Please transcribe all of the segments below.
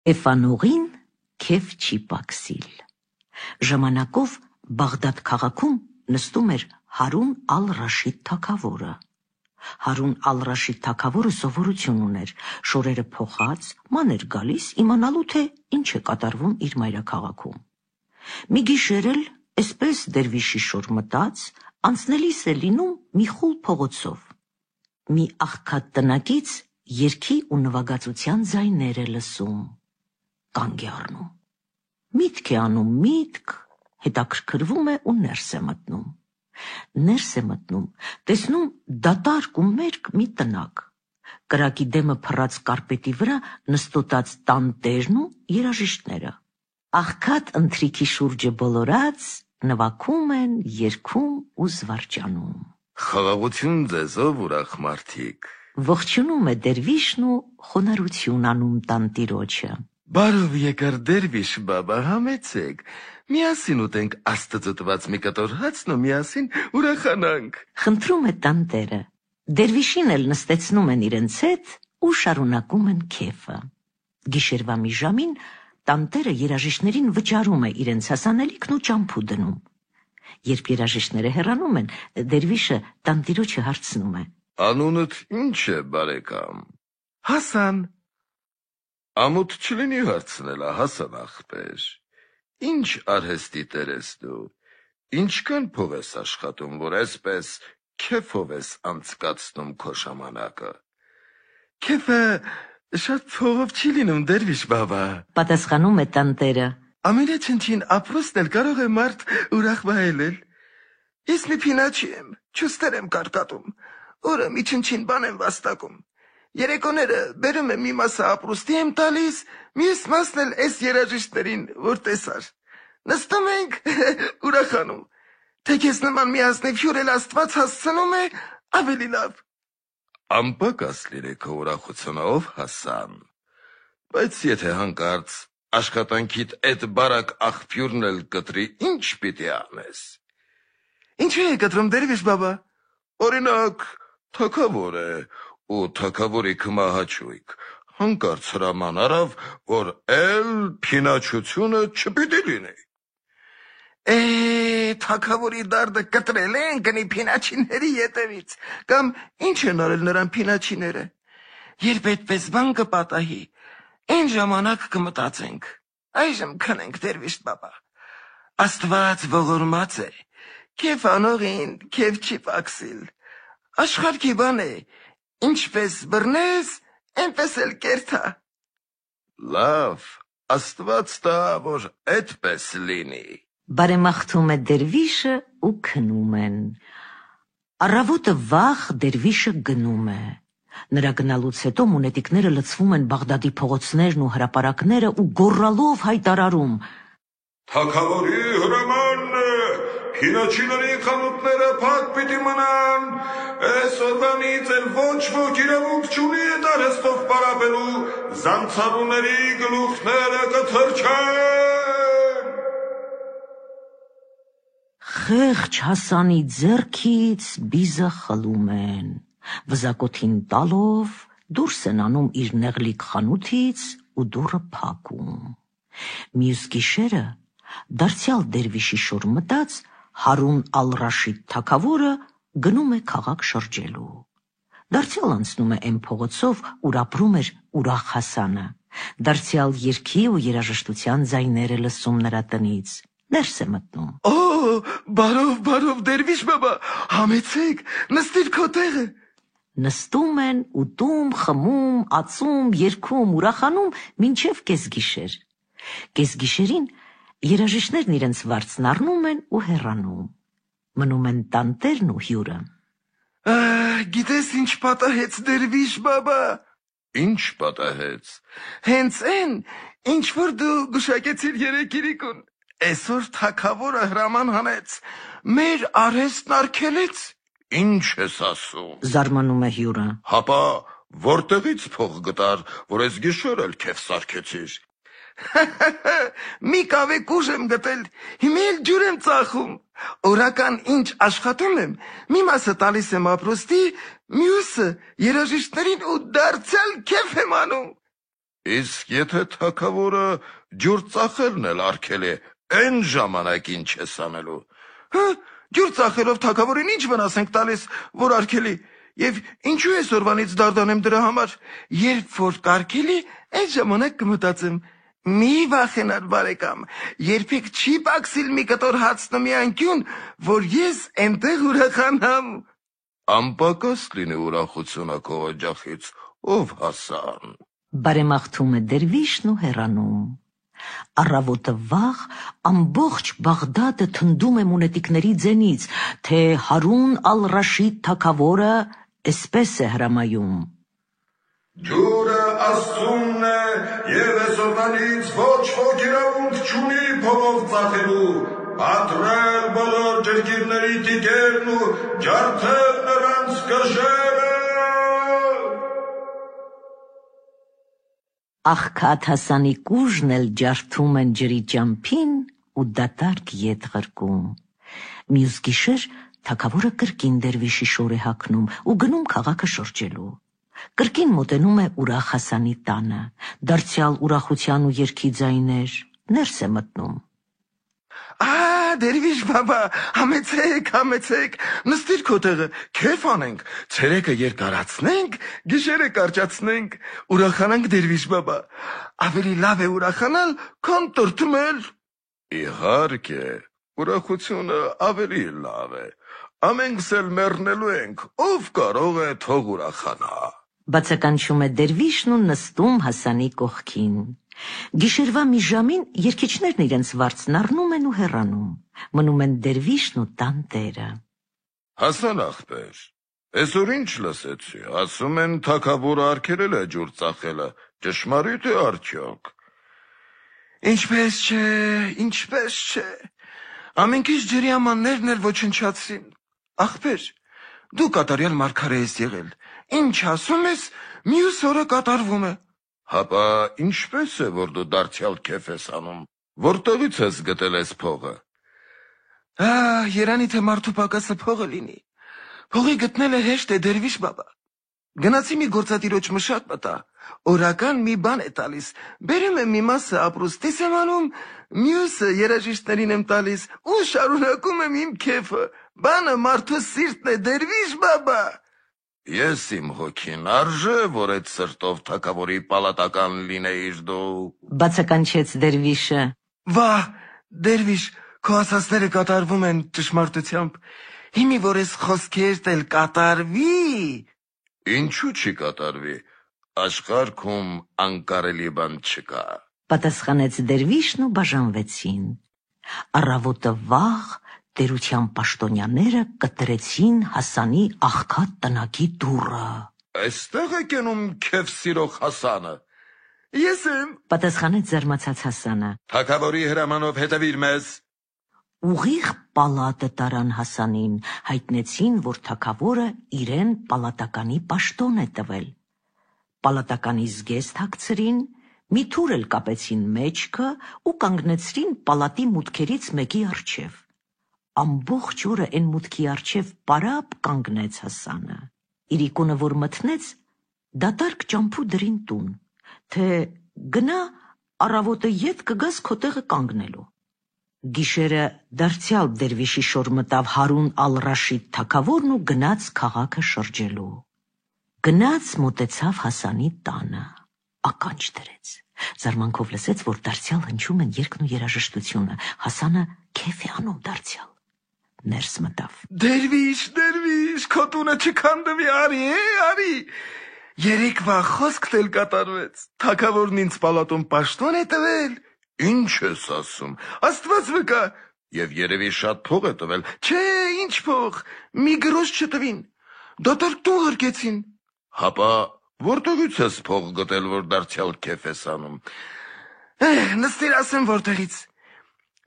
Էֆանողին քեֆ չի պակսիլ։ Ժամանակով Բաղդադ քաղաքում նստում էր Հարուն ալ-Ռաշիդ թագավորը։ Հարուն ալ-Ռաշիդ թագավորը սովորություն ուներ շորերը փոխած, մանր գալիս իմանալու թե ինչ է կատարվում իր մայրաքաղաքում։ Մի գիշեր էլ այսպես դերվիշի շոր մտած, անցնելիս է լինում մի խուլ փողոցով։ Մի աղքատ տնակից երգի ու նվագածության ձայներ է լսում։ Կանգ է առնում։ Միտք է անում միտք, հետաքրքրվում է ու ներս է մտնում։ Ներս է մտնում, տեսնում դատարկ ու մերկ մի տնակ։ Կրակի դեմը փռած կարպետի վրա նստոտած տանտերն ու երաժիշտները։ Աղքատ ընթրիքի շուրջը բոլորած նվագում են, երգում ու զվարճանում։ Խաղաղություն ձեզով ուրախ մարդիկ։ Ողջունում է դերվիշն ու խոնարհություն անում տանտիրոջը։ Բարով եկար դերվիշ բաբա, համեցեք, միասին ուտենք Աստծո տված մի կտոր հացն ու միասին ուրախանանք։ Խնդրում է տանտերը։ Դերվիշին էլ նստեցնում են իրենց հետ ու շարունակում են քեֆը։ Գիշերվա մի ժամին տանտերը երաժիշտներին վճարում է իրենց հասանելիքն ու ճամփու դնում։ Երբ երաժիշտները հեռանում են, դերվիշը տանտիրոջը հարցնում է. Անունդ ինչ է, բարեկամ։ Հասան։ Ամոթ չլինի հարցնել, Հասան ախպեր։ Ինչ արհեստի տեր ես դու։ Ինչքան փող ես աշխատում, որ այսպես քեֆով ես անցկացնում քո ժամանակը։ Քեֆը շատ փողով չի լինում, դերվիշ բաբա։ Պատասխանում է տանտերը։ Ամենը չնչին ապրոստն էլ կարող է մարդ ուրախ վայելել։ Ես մի փինաչի եմ, չուստեր եմ կարկատում, օրը մի չնչին բան եմ վաստակում։ Երեկոները բերում եմ մի մասը ապրոստի եմ տալիս, մյուս մասն էլ էս երաժիշտներին, որ տեսար։ Նստում ենք ուրախանում։ Թե քեզ նման մի ազնիվ հյուր էլ Աստված հասցնում է, ավելի լավ։ Անպակաս լինի քո ուրախությունով, Հասան։ Բայց եթե հանկարծ աշխատանքիդ այդ բարակ աղբյուրն էլ կտրի, ինչ պիտի անես։ Ինչու է կտրում, դերվիշ բաբա։ Օրինակ, թագավոր է, ու թագավորի կմահաճույք, հանկարծ հրաման արավ, որ էլ փինաչությունը չպիտի լինի։ Թագավորի դարդը կտրել են գնի փինաչիների ետևից, կամ ինչ են արել նրան փինաչիները։ Երբ այդպես բան կպատահի, այն ժամանակ կմտածենք, այժմ քնենք, դերվիշ բաբա։ Աստված ողորմած է, քեֆ անողին քեֆ չի պակսիլ։ Աշխարհքի բան է, ինչպես բռնես, այնպես էլ կերթա։ Լավ, Աստված տա, որ այդպես լինի։ Բարեմաղթում է դերվիշը ու քնում են։ Առավոտը վաղ դերվիշը գնում է։ Նրա գնալուց հետո մունետիկները լցվում են Բաղդադի փողոցներն ու հրապարակները ու գոռալով հայտարարում. Թագավորի հրամանն է, փինաչիների խանութները փակ պիտի մնան, այսօրվանից էլ ոչ ոք իրավունք չունի այդ արհեստով պարապելու, զանցառուների գլուխները կթրջեն։ Խեղճ Հասանի ձեռքից բիզը խլում են, վզակոթին տալով դուրս են անում իր նեղլիկ խանութից ու դուռը փակում։ Մյուս գիշերը դարձյալ դերվիշի շոր մտած Հարուն ալ-Ռաշիդ թագավորը գնում է քաղաք շրջելու։ Դարձյալ անցնում է այն փողոցով, ուր ապրում էր ուրախ Հասանը։ Դարձյալ երգի ու երաժշտության ձայներ է լսում նրա տնից։ Ներս է մտնում։ Բարով, դերվիշ բաբա, համեցեք, նստիր քո տեղը։ Նստում են, ուտում, խմում, ածում, երգում, ուրախանում մինչև կեսգիշեր։ Կեսգիշերին երաժիշտներն իրենց վարձն առնում են ու հեռանում։ Մնում են տանտերն ու հյուրը։ Գիտես ինչ պատահեց, դերվիշ բաբա։ Ինչ պատահեց։ Հենց այն, ինչ որ դու գուշակեցիր երեկիրիկուն։ Այսօր թագավորը հրաման հանեց, մեր արհեստն արգելեց։ Ինչ ես ասում։ Զարմանում է հյուրը։ Հապա որտեղից փող գտար, որ այս գիշեր էլ քեֆ սարքեցիր։ Մի կավեք ուժ եմ գտել, հիմա էլ ջուր եմ ծախում։ Օրական ինչ աշխատում եմ, մի մասը տալիս եմ ապրոստի, մյուսը երաժիշտներին ու դարձյալ քեֆ եմ անում։ Իսկ եթե թագավորը ջուր ծախելն էլ արգել է, այն ժամանակ ինչ ես անելու։ Հա, ջուր ծախելով թագավորին ինչ վնաս ենք տալիս, որ արգելի, եւ ինչու այսօրվանից դարդանեմ դրա համար, երբ որ կարգելի, այդ ժամանակ կմտածեմ, մի վախենար բարեկամ, երբեք չի պակսիլ մի կտոր հացն մի անկյուն, որ ես այնտեղ ուրախանամ։ Անպակաս լինի ուրախությունը քո օջախից, ով Հասան։ Բարեմաղթում է դերվիշն ու հեռանում։ Առավոտը վաղ ամբողջ Բաղդադը թնդում է մունետիկների ձենից, թե Հարուն ալ-Ռաշիդ թագավորը էսպես է հրամայում. Ջուրը Աստծունն է, եւ այսօրվանից ոչ ոք իրավունք չունի փողով ծախելու, պատրել բոլոր ջրգիրների տիկերն ու ջարդել նրանց կժերը։ Աղքատ Հասանի կուժն էլ ջարդում են ջրի ճամփին ու դատարկ ետ ղրկում։ Մյուս գիշեր թագավորը կրկին դերվիշի շոր է հագնում ու գնում քաղաքը շրջելու։ Կրկին մոտենում է ուրախ Հասանի տանը, դարձյալ ուրախության ու երգի ձայներ, ներս է մտնում։ Դերվիշ բաբա, համեցեք, նստիր քո տեղը, քեֆ անենք, ցերեկը երկարացնենք, գիշերը կարճացնենք, ուրախանանք դերվիշ բաբա, ավելի լավ է ուրախանալ, քան տրտմել։ Իհարկե, ուրախությունը ավելի լավ է, ամենքս էլ մեռնելու ենք, ով կարող է թող ուրախանա։ Բացականչում է դերվիշն ու նստում Հասանի կողքին։ Գիշերվա մի ժամին երգիչներն իրենց վարձն առնում են ու հեռանում, մնում են դերվիշն ու տան տերը։ Հասան ախպեր, այսօր ինչ լսեցի, ասում են թագավորը արգելել է ջուր ծախելը, ճշմարիտ է արդյոք։ Ինչպես չէ, ամենքից ջրի ամաններն էլ ոչնչացրին։ Ախպեր, դու կատարյալ մարգարե ես եղել, ինչ ասում ես, մյուս օրը կատարվում է։ Հապա ինչպես է, որ դու դարձյալ քեֆ ես անում, որտեղից ես գտել ես փողը։ Երանի թե մարդու պակասը փողը լինի, փողի գտնելը հեշտ է դերվիշ բաբա։ Գնացի մի գործատիրոջ մշակ մտա, օրական մի բան է տալիս, բերում եմ մի մասը ապրուստիս եմ անում, մյուսը երաժիշտներին եմ տալիս ու շարունակում եմ իմ քեֆը, բանը մարդու սիրտն է դերվիշ բաբա։ Ես իմ հոգին արժե, որ այդ սրտով թագավորի պալատական լինեիր դու։ Բացականչեց դերվիշը։ Վահ, դերվիշ, քո ասածները կատարվում են ճշմարտությամբ, հիմի որ ես խոսքերդ էլ կատարվի։ Ինչու չի կատարվի, աշխարհքում անկարելի բան չկա։ Պատասխանեց դերվիշն ու բաժանվեցին։ Առավոտը վաղ տերության պաշտոնյաները կտրեցին Հասանի աղքատ տնակի դուռը։ Այստեղ է կենում քեֆ սիրող Հասանը։ Ես եմ, պատասխանեց զարմացած Հասանը։ Թագավորի հրամանով հետևիր մեզ։ Ուղիղ պալատը տարան Հասանին, հայտնեցին, որ թագավորը իրեն պալատականի պաշտոն է տվել։ Պալատականի զգեստ հագցրին, մի թուր էլ կապեցին մեջքը ու կանգնեցրին պալատի մուտքերից մեկի առջև։ Ամբողջ օրը այն մուտքի առջև պարապ կանգնեց Հասանը։ Իրիկունը որ մտնեց, դատարկ ճամփու դրին տուն, թե գնա առավոտը ետ կգաս քո տեղը կանգնելու։ Գիշերը դարձյալ դերվիշի շոր մտավ Հարուն ալ-Ռաշիդ թագավորն ու գնաց քաղաքը շրջելու։ Գնաց մոտեցավ Հասանի տանը, ականջ դրեց, զարմանքով լսեց, որ դարձյալ հնչում են երգն ու երաժշտությունը, Հասանը քեֆ է անում դարձյալ։ Ներս մտավ։ Դերվիշ, քո տունը չքանդվի, արի։ Երեկվա խոսքն էլ կատարվեց, թագավորն ինձ պալատում պաշտոն է տվել։ Ինչ ես ասում, Աստված վկա։ եւ երևի շատ փող է տվել։ Չէ, ինչ փող, մի գրոշ չտվին, դատարկ տուն հարկեցին։ Հապա որտեղից ես փող գտել, որ դարձյալ քեֆ ես անում։ Նստիր ասեմ որտեղից։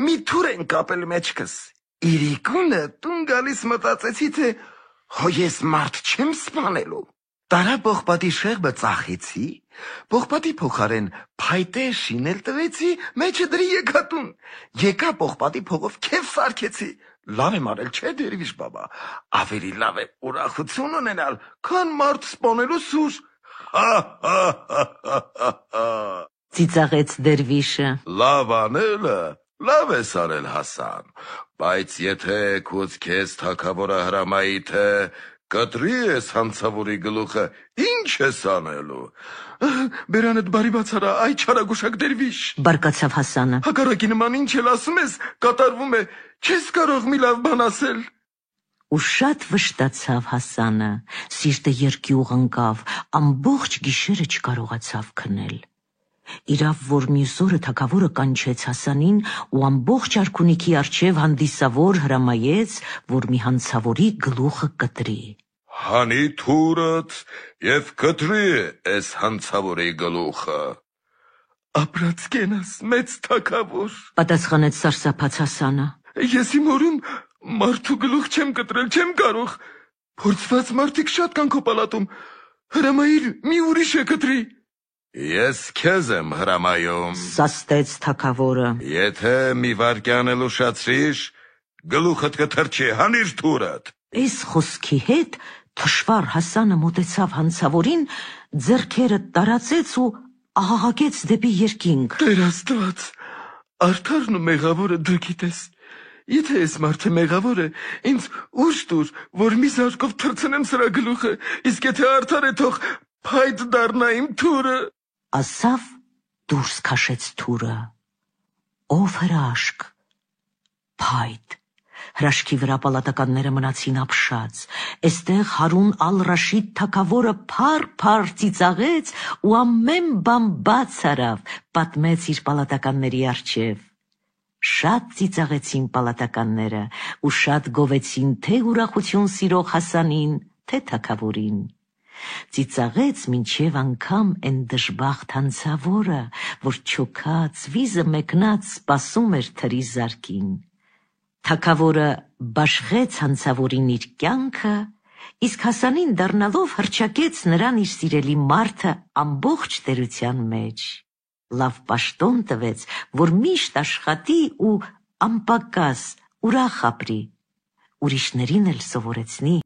Մի թուր են կապել մեջքս։ Իրիկունը տուն գալիս մտածեցի, թե հո ես մարդ չեմ սպանելու։ Տարա պողպատի շեղբը ծախեցի, պողպատի փոխարեն փայտե շինել տվեցի, մեջը դրի եկատուն։ Եկա պողպատի փողով քեֆ սարքեցի։ Լավ եմ արել, չէ դերվիշ բաբա, ավելի լավ է ուրախություն ունենալ, քան մարդ սպանելու սուր։ Ծիծաղեց դերվիշը։ Լավ անելը, լավ ես արել Հասան, բայց եթե քուց քեզ թագավորը հրամայի թե կտրի ես հանցավորի գլուխը, ինչ ես անելու։ Բերանդ բարի բացարա, այ չարագուշակ դերվիշ։ Բարկացավ Հասանը։ Հակառակի նման ինչ էլ ասում ես, կատարվում է, չես կարող մի լավ բան ասել։ Ու շատ վշտացավ Հասանը, սիրտը երկյուղ ընկավ, ամբողջ գիշերը չկարողացավ քնել։ Իրավ, որ մյուս օրը թագավորը կանչեց Հասանին ու ամբողջ արքունիքի առջև հանդիսավոր հրամայեց, որ մի հանցավորի գլուխը կտրի։ Հանի թուրդ և կտրի ես հանցավորի գլուխը։ Ապրած կենաս, մեծ թագավոր։ Պատասխանեց սարսափած Հասանը։ Ես իմ օրում մարդու գլուխ չեմ կտրել, չեմ կարող։ Փորձված մարդիկ շատ կան քո պալատում։ Հրամայիր մի ուրիշը կտրի։ Ես քեզ եմ հրամայում։ Սաստեց թագավորը։ Եթե մի վայրկյան էլ ուշացրիր, գլուխդ կթրջի, հանիր թուրդ։ Այս խոսքի հետ թշվառ Հասանը մոտեցավ հանցավորին, ձեռքերը տարածեց ու աղաղակեց դեպի երկինք։ Տեր Աստված, արդարն ու մեղավորը դու գիտես։ Եթե այս մարդը մեղավոր է, ինձ ուժ տուր, որ մի զարկով թռցնեմ սրա գլուխը, իսկ եթե արդար է, թող փայտ դառնա իմ թուրը։ Ասավ, դուրս քաշեց թուրը։ Ով հրաշք։ Փայտ։ Հրաշքի վրա պալատականները մնացին ապշած։ Էստեղ Հարուն ալ-Ռաշիդ թագավորը փառ ծիծաղեց ու ամեն բան բաց արավ, պատմեց իր պալատականների առջև։ Շատ ծիծաղեցին պալատականները ու շատ գովեցին թե ուրախություն սիրող Հասանին, թե թագավորին։ Ծիծաղեց մինչև անգամ են դժբախտ հանցավորը, որ չոքած, վիզը մեկնած սպասում էր թրի զարկին։ Թագավորը բաշխեց հանցավորին իր կյանքը, իսկ Հասանին դառնալով հռչակեց նրան իր սիրելի մարդը ամբողջ տերության մեջ։ Լավ պաշտոն տվեց, որ միշտ աշխատի ու անպակաս ուրախ ապրի, ուրիշներին էլ սովորեցնի